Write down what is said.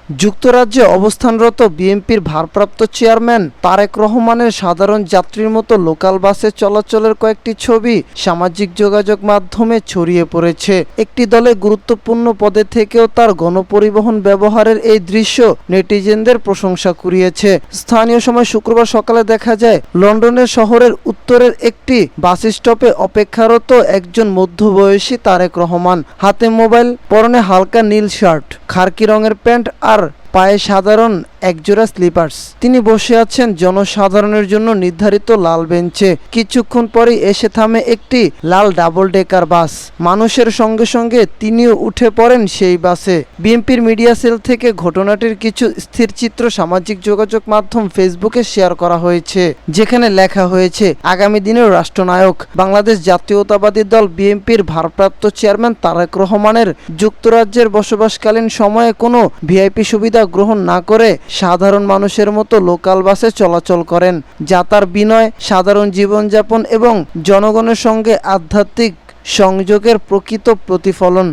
যুক্তরাজ্যে অবস্থানরত বিএনপির ভারপ্রাপ্ত চেয়ারম্যান তারেক রহমানের সাধারণ যাত্রীর মতো লোকাল বাসে চলাচলের কয়েকটি ছবি সামাজিক যোগাযোগ মাধ্যমে ছড়িয়ে পড়েছে। একটি দলে গুরুত্বপূর্ণ পদে থেকেও তার গণপরিবহন ব্যবহারের এই দৃশ্য নেটিজেনদের প্রশংসা কুড়িয়েছে। স্থানীয় সময় শুক্রবার সকালে দেখা যায় লন্ডনের শহরের উত্তরের একটি বাস স্টপে অপেক্ষারত একজন মধ্যবয়সী তারেক রহমান। হাতে মোবাইল, পরনে হালকা নীল শার্ট, খাকি রঙের প্যান্ট আর পায়ে সাধারণ একজোড়া স্লিপার্স। তিনি বসে আছেন জনসাধারণের জন্য নির্ধারিত লাল বেঞ্চে। কিছুক্ষণ পরেই এসে থামে একটি লাল ডাবল ডেকার বাস। মানুষের সঙ্গে সঙ্গে তিনিও উঠে পড়েন সেই বাসে। বিএনপির মিডিয়া সেল থেকে ঘটনাটির কিছু স্থিরচিত্র সামাজিক যোগাযোগ মাধ্যম ফেসবুকে শেয়ার করা হয়েছে, যেখানে লেখা হয়েছে, আগামী দিনের রাষ্ট্রনায়ক বাংলাদেশ জাতীয়তাবাদী দল বিএনপির ভারপ্রাপ্ত চেয়ারম্যান তারেক রহমানের যুক্তরাজ্যের বসবাসকালীন সময়ে কোনো ভিআইপি সুবিধা গ্রহণ না করে সাধারণ মানুষের মতো লোকাল বাসে চলাচল করেন, যা তার বিনয়, সাধারণ জীবনযাপন এবং জনগণের সঙ্গে আধ্যাত্মিক সংযোগের প্রকৃত প্রতিফলন।